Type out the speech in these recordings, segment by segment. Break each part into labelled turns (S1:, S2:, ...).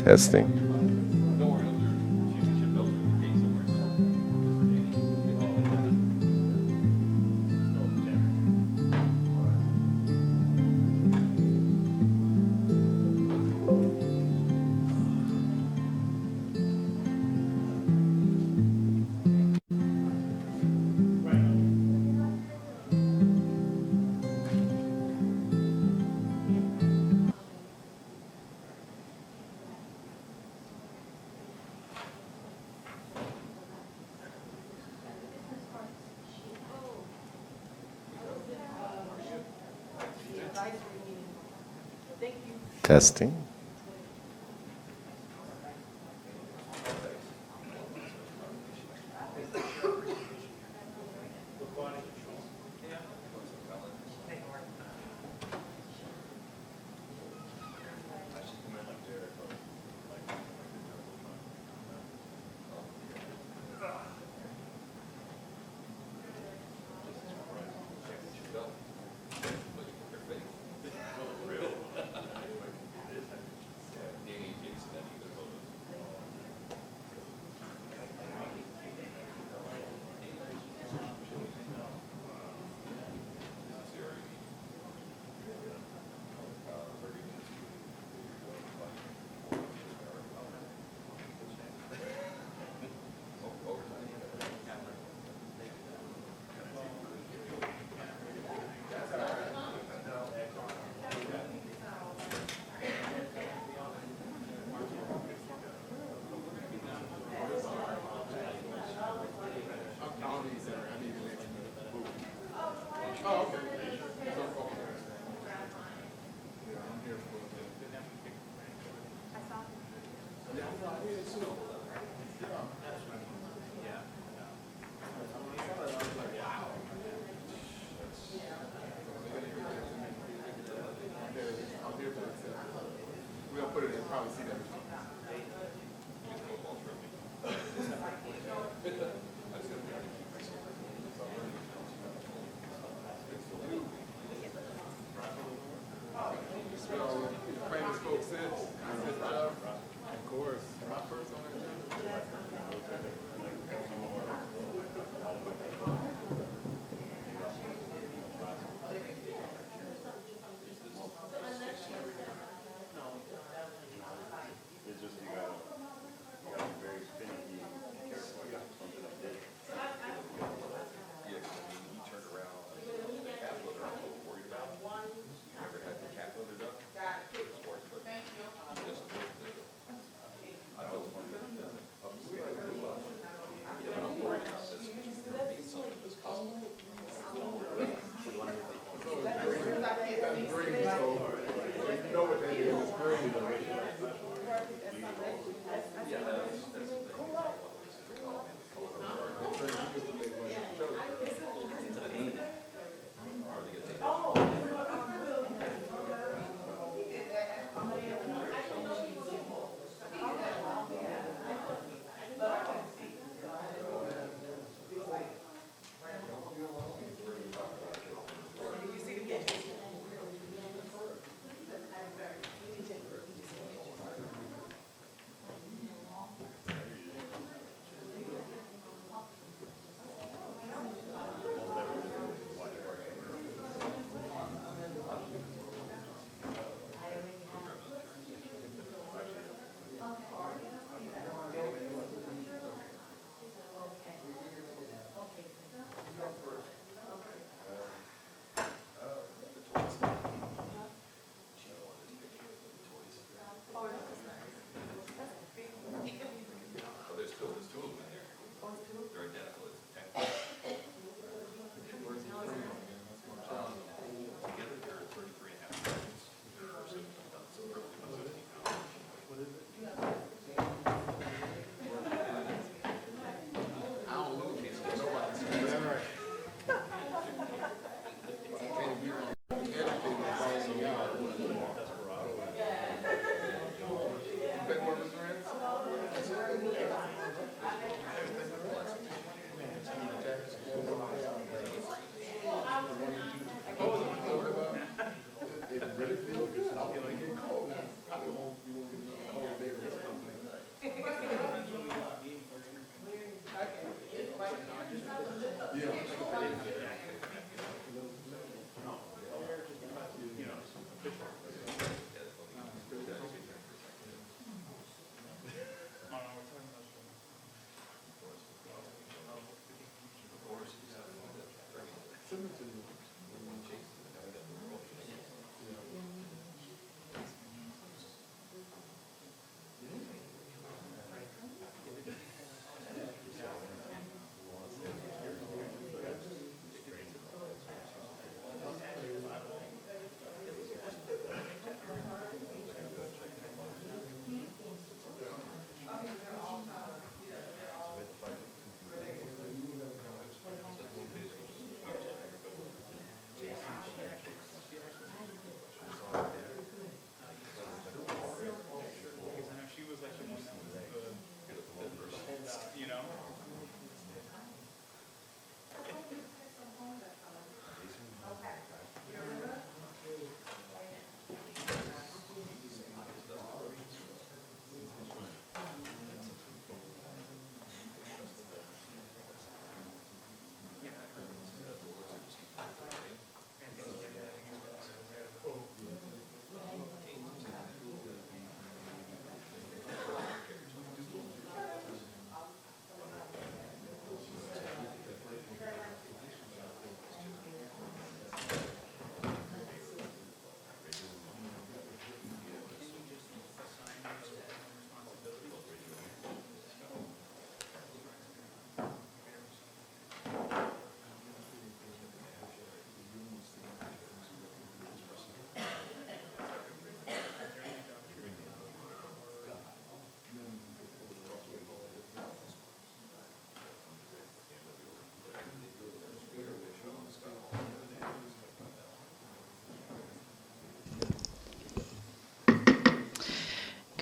S1: Testing. Testing.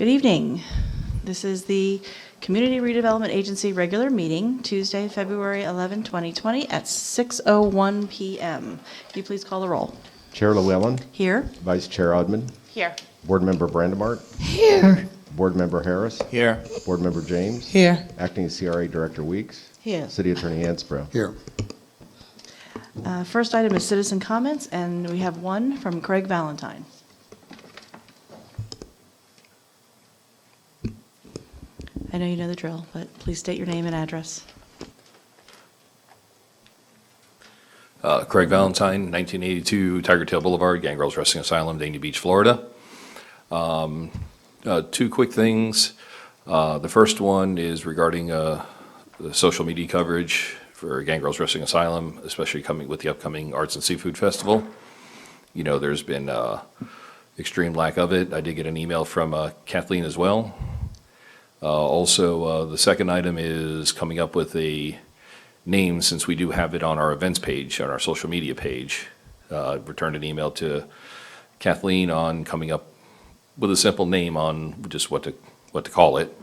S1: Good evening. This is the Community Redevelopment Agency regular meeting, Tuesday, February 11, 2020 at 6:01 p.m. Can you please call the roll?
S2: Chair Llewellyn.
S1: Here.
S2: Vice Chair Odman.
S1: Here.
S2: Board Member Brandemart.
S3: Here.
S2: Board Member Harris.
S3: Here.
S2: Board Member James.
S3: Here.
S2: Acting CRA Director Weeks.
S1: Here.
S2: City Attorney Hansbrough.
S3: Here.
S1: First item is citizen comments, and we have one from Craig Valentine. I know you know the drill, but please state your name and address.
S4: Craig Valentine, 1982 Tiger Tail Boulevard, Gangrels Wrestling Asylum, Dania Beach, Florida. Two quick things. The first one is regarding the social media coverage for Gangrels Wrestling Asylum, especially coming with the upcoming Arts and Seafood Festival. You know, there's been extreme lack of it. I did get an email from Kathleen as well. Also, the second item is coming up with a name, since we do have it on our events page, on our social media page. Returned an email to Kathleen on coming up with a simple name on just what to call it.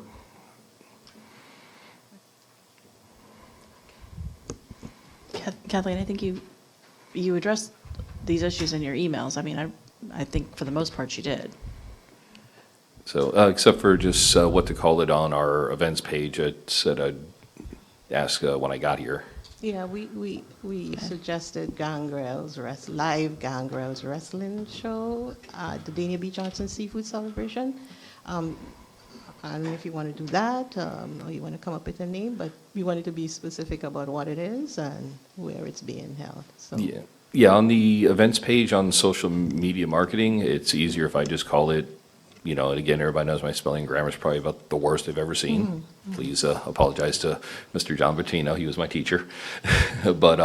S1: Kathleen, I think you addressed these issues in your emails. I mean, I think for the most part you did.
S4: So, except for just what to call it on our events page, I said I'd ask when I got here.
S5: Yeah, we suggested live Gangrels wrestling show at the Dania Beach Arts and Seafood Celebration. I don't know if you want to do that or you want to come up with a name, but we wanted to be specific about what it is and where it's being held. So.
S4: Yeah, on the events page on social media marketing, it's easier if I just call it, you know, and again, everybody knows my spelling and grammar is probably about the worst I've ever seen. Mm-hmm. Please apologize to Mr. John Bettino. He was my teacher. But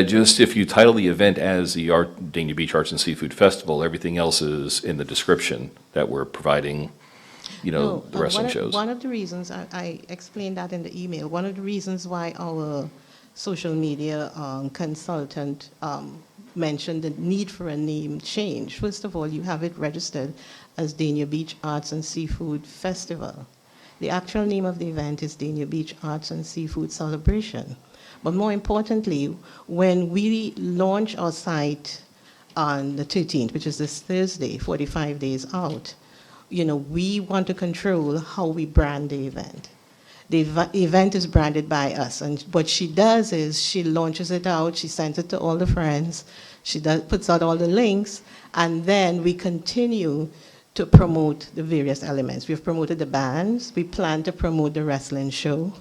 S4: just if you title the event as the Dania Beach Arts and Seafood Festival, everything else is in the description that we're providing, you know, the wrestling shows.
S5: One of the reasons, I explained that in the email, one of the reasons why our social media consultant mentioned the need for a name change. First of all, you have it registered as Dania Beach Arts and Seafood Festival. The actual name of the event is Dania Beach Arts and Seafood Celebration. But more importantly, when we launch our site on the 13th, which is this Thursday, 45 days out, you know, we want to control how we brand the event. The event is branded by us, and what she does is she launches it out, she sends it to all the friends, she puts out all the links, and then we continue to promote the various elements. We've promoted the bands, we plan to promote the wrestling show,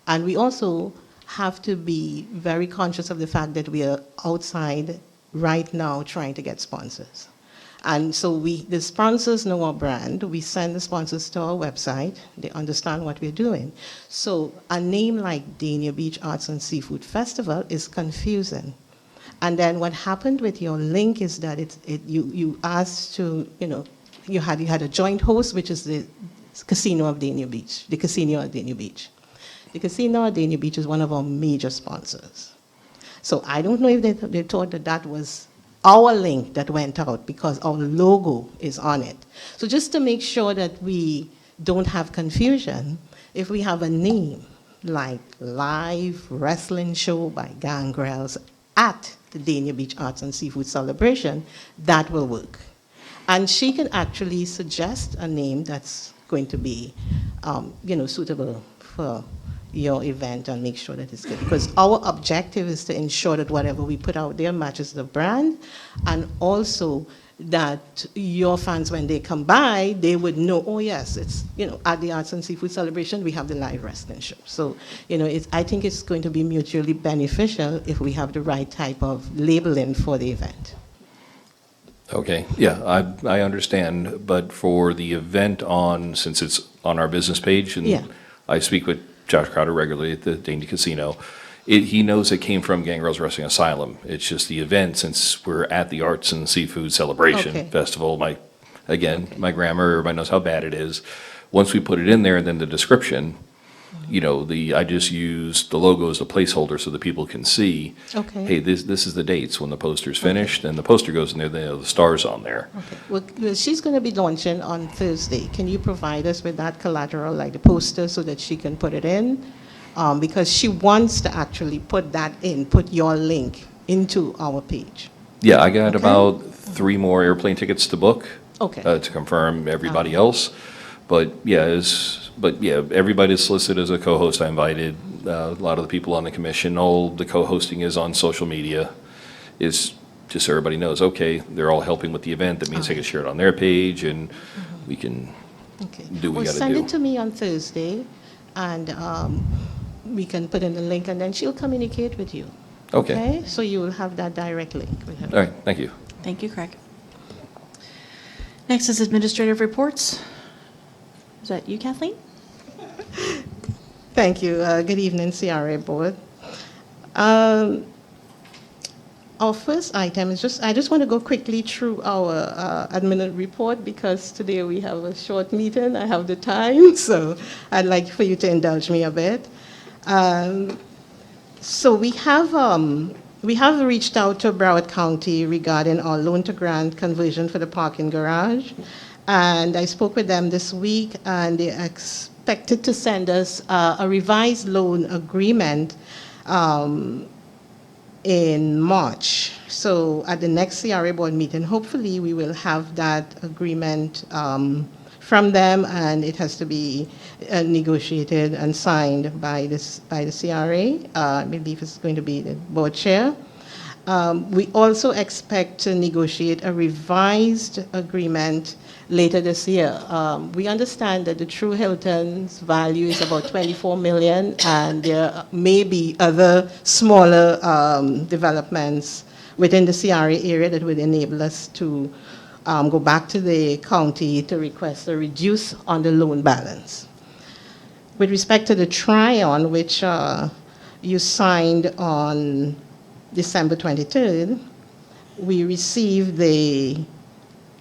S5: and we also have to be very conscious of the fact that we are outside right now trying to get sponsors. And so the sponsors know our brand. We send the sponsors to our website. They understand what we're doing. So a name like Dania Beach Arts and Seafood Festival is confusing. And then what happened with your link is that you asked to, you know, you had a joint host, which is the Casino of Dania Beach, the Casino at Dania Beach. The Casino at Dania Beach is one of our major sponsors. So I don't know if they thought that was our link that went out because our logo is on it. So just to make sure that we don't have confusion, if we have a name like Live Wrestling Show by Gangrels at the Dania Beach Arts and Seafood Celebration, that will work. And she can actually suggest a name that's going to be, you know, suitable for your event and make sure that it's good. Because our objective is to ensure that whatever we put out there matches the brand, and also that your fans, when they come by, they would know, oh yes, it's, you know, at the Arts and Seafood Celebration, we have the live wrestling show. So, you know, I think it's going to be mutually beneficial if we have the right type of labeling for the event.
S4: Okay, yeah, I understand, but for the event since it's on our business page, and
S5: Yeah.
S4: I speak with Josh Crowder regularly at the Dania Casino, he knows it came from Gangrels Wrestling Asylum. It's just the event, since we're at the Arts and Seafood Celebration
S5: Okay.
S4: Festival, my grammar, everybody knows how bad it is. Once we put it in there, then the description, I just use the logo as a placeholder so that people can see,
S5: Okay.
S4: hey, this is the dates when the poster's finished, and the poster goes in there, the star's on there.
S5: Okay. Well, she's going to be launching on Thursday. Can you provide us with that collateral, like the poster, so that she can put it in? Because she wants to actually put that in, put your link into our page.
S4: Yeah, I got
S5: Okay.
S4: about 3 more airplane tickets to book.
S5: Okay.
S4: To confirm everybody else. But yeah, everybody's listed as a co-host. I invited a lot of the people on the commission. All the co-hosting is on social media. Is just so everybody knows, okay, they're all helping with the event. That means they can share it on their page, and we can
S5: Okay.
S4: do what we
S5: Well,
S4: gotta
S5: send
S4: do.
S5: it to me on Thursday, and we can put in the link, and then she'll communicate with you.
S4: Okay.
S5: So you will have that direct link with her.
S4: All right, thank you.
S1: Thank you, Craig. Next is administrative reports. Is that you, Kathleen?
S5: Thank you. Good evening, CRA Board. Our first item is I just want to go quickly through our admin report, because today we have a short meeting. I have the time, so I'd like for you to indulge me a bit. So we have reached out to Broward County regarding our loan-to-grant conversion for the parking garage. And I spoke with them this week, and they expected to send us a revised loan agreement in March. So at the next CRA board meeting, hopefully we will have that agreement from them, and it has to be negotiated and signed by the CRA. I believe it's going to be the board chair. We also expect to negotiate a revised agreement later this year. We understand that the True Hilton's value is about $24 million, and there may be other smaller developments within the CRA area that would enable us to go back to the county to request a reduce on the loan balance. With respect to the Tryon, which you signed on December 23rd, we received the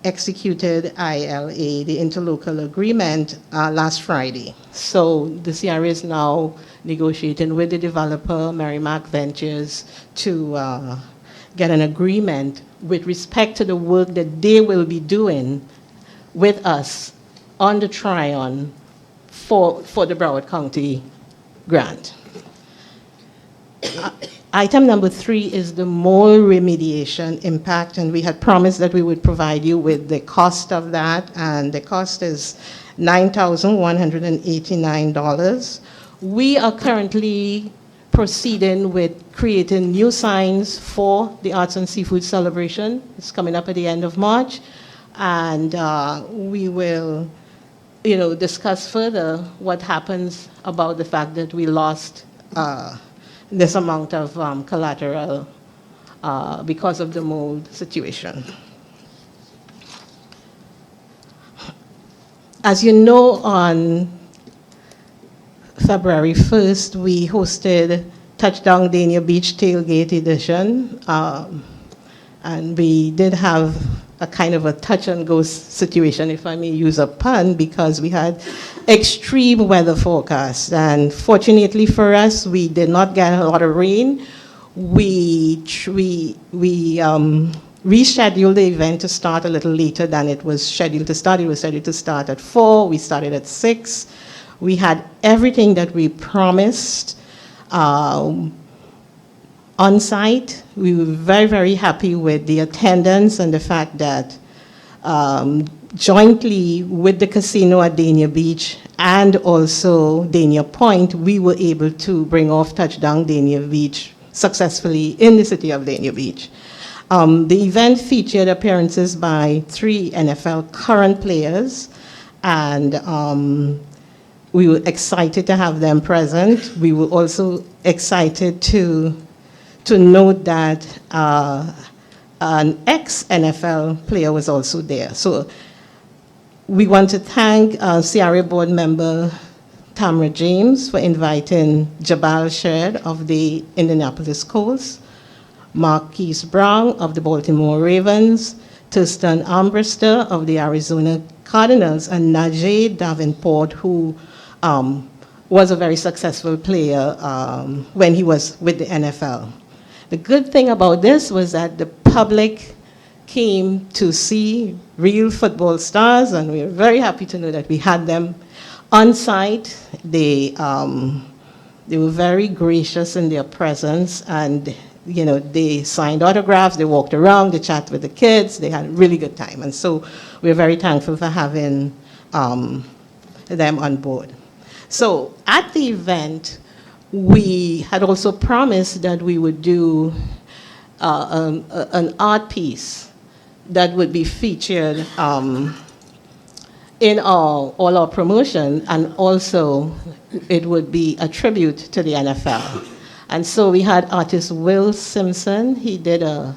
S5: executed ILA, the interlocal agreement, last Friday. So the CRA is now negotiating with the developer, Merrimack Ventures, to get an agreement with respect to the work that they will be doing with us on the Tryon for the Broward County grant. Item number 3 is the mold remediation impact, and we had promised that we would provide you with the cost of that, and the cost is $9,189. We are currently proceeding with creating new signs for the Arts and Seafood Celebration. It's coming up at the end of March, and we will, discuss further what happens about the fact that we lost this amount of collateral because of the mold situation. As you know, on February 1st, we hosted Touchdown Dania Beach Tailgate Edition, and we did have a kind of a touch-and-go situation, if I may use a pun, because we had extreme weather forecasts. And fortunately for us, we did not get a lot of rain. We rescheduled the event to start a little later than it was scheduled to start. It was scheduled to start at 4. We started at 6. We had everything that we promised on site. We were very, very happy with the attendance and the fact that jointly with the casino at Dania Beach and also Dania Point, we were able to bring off Touchdown Dania Beach successfully in the city of Dania Beach. The event featured appearances by 3 NFL current players, and we were excited to have them present. We were also excited to note that an ex-NFL player was also there. So we want to thank CRA board member Tamara James for inviting Jabal Shed of the Indianapolis Colts, Marquise Brown of the Baltimore Ravens, Thurston Armbruster of the Arizona Cardinals, and Najee Davenport, who was a very successful player when he was with the NFL. The good thing about this was that the public came to see real football stars, and we were very happy to know that we had them on site. They were very gracious in their presence, and they signed autographs, they walked around, they chatted with the kids, they had a really good time. And so we're very thankful for having them on board. So at the event, we had also promised that we would do an art piece that would be featured in all our promotion, and also it would be a tribute to the NFL. And so we had artist Will Simpson. He did a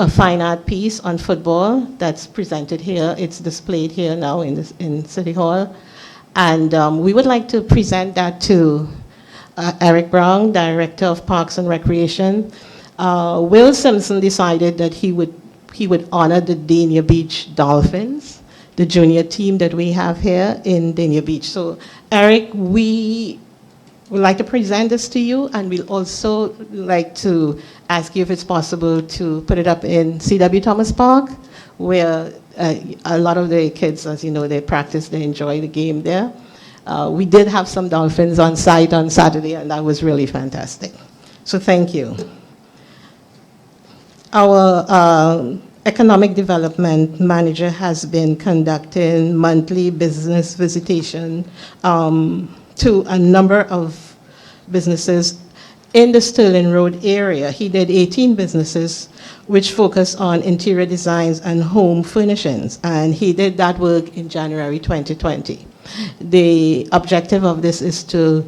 S5: fine art piece on football that's presented here. It's displayed here now in City Hall. And we would like to present that to Eric Brown, Director of Parks and Recreation. Will Simpson decided that he would honor the Dania Beach Dolphins, the junior team that we have here in Dania Beach. So Eric, we would like to present this to you, and we'll also like to ask you if it's possible to put it up in C.W. Thomas Park, where a lot of the kids, as you know, they practice, they enjoy the game there. We did have some dolphins on site on Saturday, and that was really fantastic. So thank you. Our economic development manager has been conducting monthly business visitation to a number of businesses in the Sterling Road area. He did 18 businesses which focus on interior designs and home furnishings, and he did that work in January 2020. The objective of this is to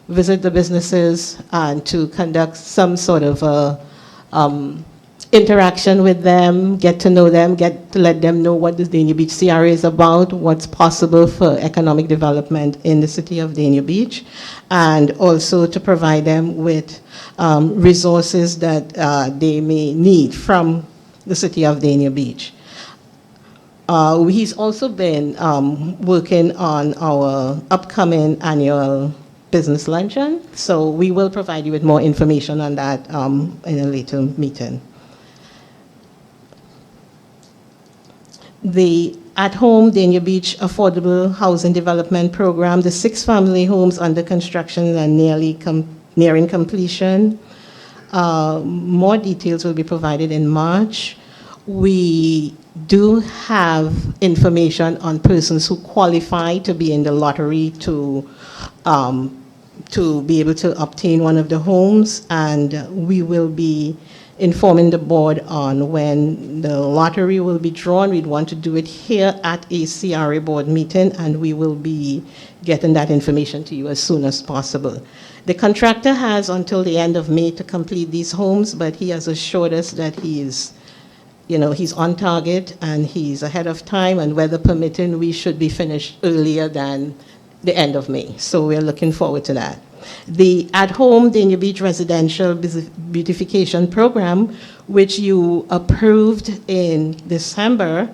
S5: visit the businesses and to conduct some sort of interaction with them, get to know them, get to let them know what the Dania Beach CRA is about, what's possible for economic development in the city of Dania Beach, and also to provide them with resources that they may need from the city of Dania Beach. He's also been working on our upcoming annual business luncheon, so we will provide you with more information on that in a later meeting. The at-home Dania Beach Affordable Housing Development Program, the 6 family homes under construction and nearing completion. More details will be provided in March. We do have information on persons who qualify to be in the lottery to be able to obtain one of the homes, and we will be informing the board on when the lottery will be drawn. We'd want to do it here at a CRA board meeting, and we will be getting that information to you as soon as possible. The contractor has until the end of May to complete these homes, but he has assured us that he's on target and he's ahead of time, and weather permitting, we should be finished earlier than the end of May. So we're looking forward to that. The at-home Dania Beach Residential Beautification Program, which you approved in December,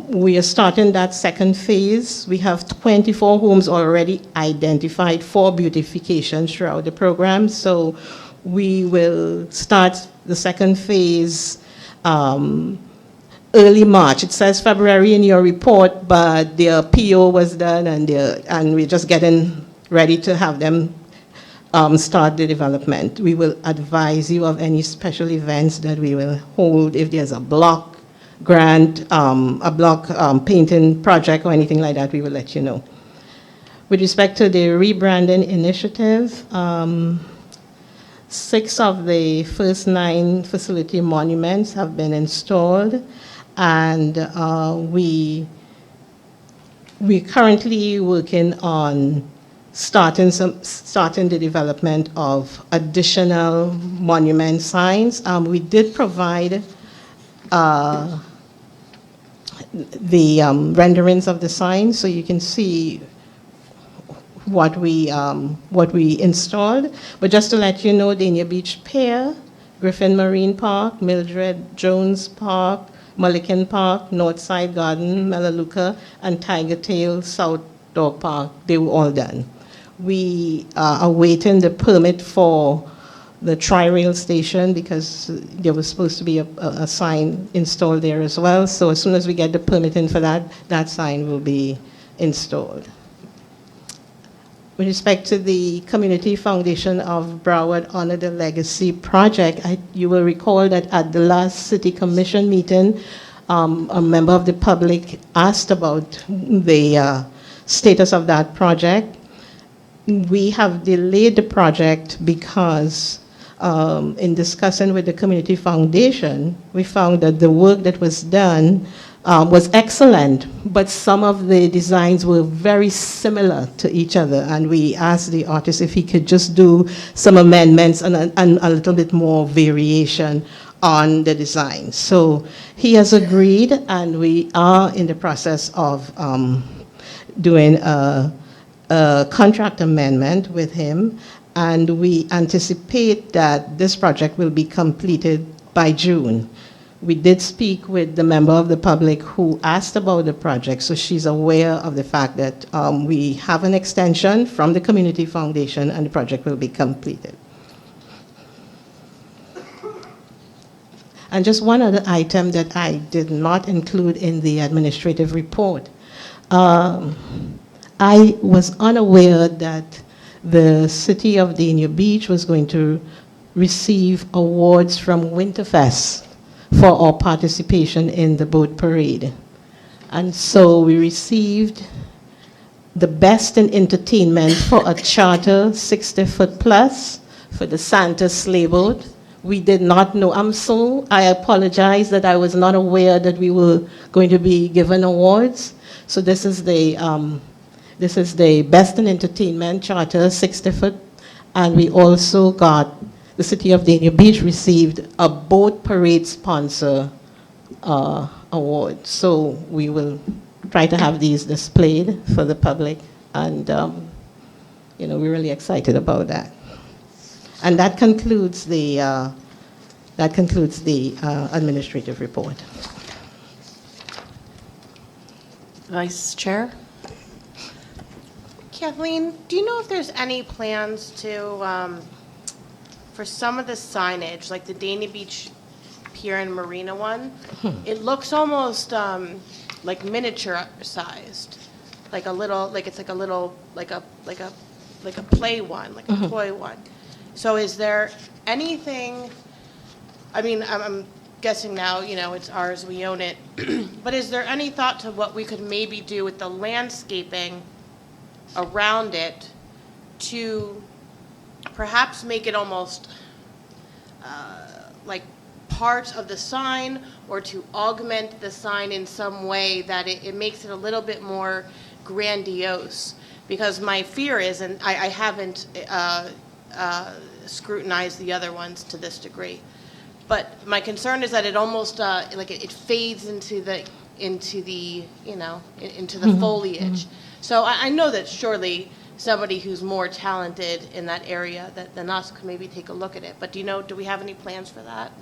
S5: we are starting that second phase. We have 24 homes already identified for beautification throughout the program. So we will start the second phase early March. It says February in your report, but their PO was done, and we're just getting ready to have them start the development. We will advise you of any special events that we will hold. If there's a block grant, a block painting project or anything like that, we will let you know. With respect to the rebranding initiative, 6 of the first 9 facility monuments have been installed, and we're currently working on starting the development of additional monument signs. We did provide the renderings of the signs, so you can see what we installed. But just to let you know, Dania Beach Pier, Griffin Marine Park, Mildred Jones Park, Mulliken Park, Northside Garden, Melaleuca, and Tiger Tail South dog park, they were all done. We are awaiting the permit for the tri-rail station because there was supposed to be a sign installed there as well. So as soon as we get the permit in for that, that sign will be installed. With respect to the Community Foundation of Broward Honor the Legacy project, you will recall that at the last City Commission meeting, a member of the public asked about the status of that project. We have delayed the project because in discussing with the Community Foundation, we found that the work that was done was excellent, but some of the designs were very similar to each other, and we asked the artist if he could just do some amendments and a little bit more variation on the design. So he has agreed, and we are in the process of doing a contract amendment with him, and we anticipate that this project will be completed by June. We did speak with the member of the public who asked about the project, so she's aware of the fact that we have an extension from the Community Foundation and the project will be completed. And just one other item that I did not include in the administrative report. I was unaware that the city of Dania Beach was going to receive awards from Winterfest for our participation in the boat parade. And so we received the best in entertainment for a charter 60-foot plus for the Santa sleigh boat. We did not know. I apologize that I was not aware that we were going to be given awards. So this is the best in entertainment charter 60-foot, and we also got the City of Dania Beach received a boat parade sponsor award. So we will try to have these displayed for the public, and we're really excited about that. And that concludes the administrative report.
S1: Vice Chair?
S3: Kathleen, do you know if there's any plans to, for some of the signage, like the Dania Beach Pier and Marina one, it looks almost like miniature sized, like a little, like it's like a little, like a play one, like a toy one. So is there anything, I mean, I'm guessing now, it's ours, we own it, but is there any thought to what we could maybe do with the landscaping around it to perhaps make it almost like part of the sign, or to augment the sign in some way that it makes it a little bit more grandiose? Because my fear is, and I haven't scrutinized the other ones to this degree, but my concern is that it almost like it fades into the foliage. So I know that surely somebody who's more talented in that area than us could maybe take a look at it. But do we have any plans for that?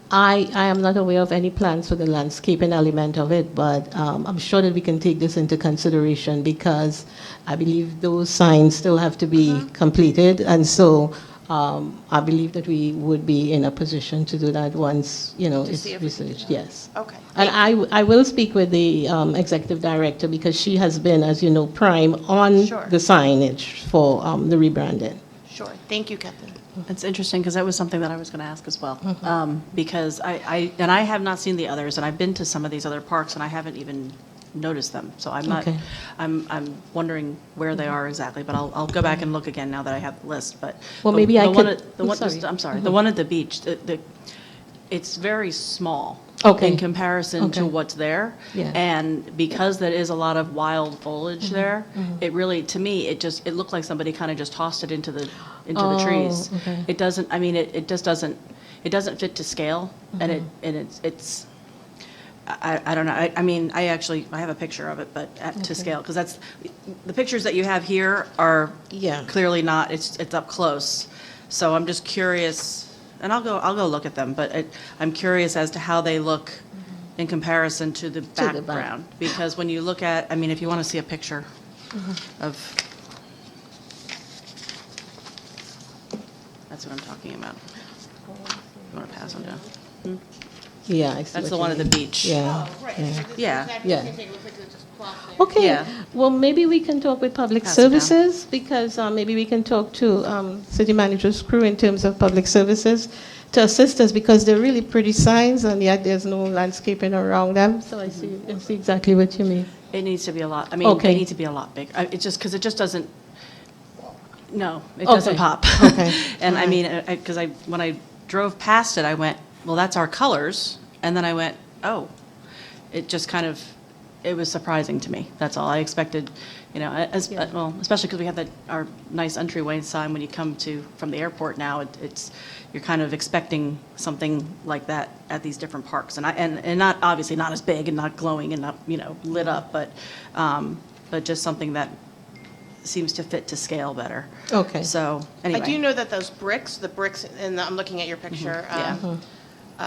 S5: I am not aware of any plans for the landscaping element of it, but I'm sure that we can take this into consideration because I believe those signs still have to be completed, and so I believe that we would be in a position to do that once it's
S3: see if we can do
S5: researched.
S3: that.
S5: Yes.
S3: Okay.
S5: And I will speak with the executive director because she has been, as you know, prime on
S3: Sure.
S5: the signage for the rebranding.
S3: Sure. Thank you, Kathleen.
S1: It's interesting because that was something that I was going to ask as well. Because I have not seen the others, and I've been to some of these other parks, and I haven't even noticed them. So I'm not,
S5: Okay.
S1: I'm wondering where they are exactly, but I'll go back and look again now that I have the list. But
S5: Well,
S1: the-
S5: maybe
S1: the
S5: I
S1: one
S5: could-
S1: at- the one- I'm sorry, the one at the beach, it's very small.
S5: Okay.
S1: In comparison to
S5: Okay.
S1: what's there.
S5: Yeah.
S1: And because there is a lot of wild foliage there, it really, to me, it looked like somebody kind of just tossed it into the
S5: Oh,
S1: trees.
S5: okay.
S1: It doesn't, I mean, it just doesn't fit to scale, and it's, I don't know, I mean, I have a picture of it, but to scale, because that's, the pictures that you have here are
S5: Yeah.
S1: clearly not, it's up close. So I'm just curious, and I'll go look at them, but I'm curious as to how they look in comparison to the
S5: the back.
S1: background. Because when you look at, I mean, if you want to see a picture, of, that's what I'm talking about. You want to pass on down?
S5: Yeah, I see.
S1: That's
S5: what
S1: the
S5: you
S1: one at the
S5: mean.
S1: beach.
S5: Yeah.
S1: Yeah.
S5: Yeah.
S3: It looks like it's just plopped
S5: Okay,
S1: Yeah.
S5: well, maybe we can talk with public
S1: Pass it down.
S5: services, because maybe we can talk to city manager's crew in terms of public services to assist us, because they're really pretty signs, and yet there's no landscaping around them. So I see exactly what you mean.
S1: It needs to be a lot, I mean,
S5: Okay.
S1: they need to be a lot bigger. It just, because it just doesn't, no, it doesn't
S5: Okay.
S1: pop.
S5: Okay.
S1: And I
S5: Alright.
S1: mean, because when I drove past it, I went, well, that's our colors. And then I went, oh, it just kind of, it was surprising to me. That's all. I expected, you know, well, especially because we have our nice entryway sign when you come from the airport now. It's, you're kind of expecting something like that at these different parks. And not, obviously not as big and not glowing and not, you know, lit up, but just something that seems to fit to scale better.
S5: Okay.
S1: So, anyway.
S3: I do know that those bricks, and I'm looking at your picture,
S1: Yeah.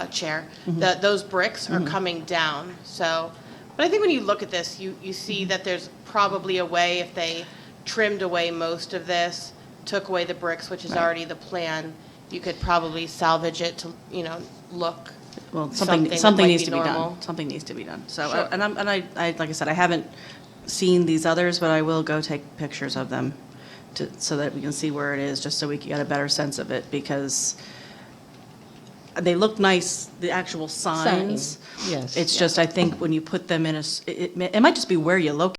S3: Chair, that those bricks are coming down, so, but I think when you look at this, you see that there's probably a way, if they trimmed away most of this, took away the bricks, which is already the plan, you could probably salvage it to, you know, look
S1: Well,
S3: something that
S1: something
S3: might
S1: needs
S3: be
S1: to be
S3: normal.
S1: done. Something needs to be done. So,
S3: Sure.
S1: I like I said, I haven't seen these others, but I will go take pictures of them so that we can see where it is, just so we can get a better sense of it, because they look nice, the actual signs.
S5: Yes.
S1: It's just, I think when you put them in it might just be where you locate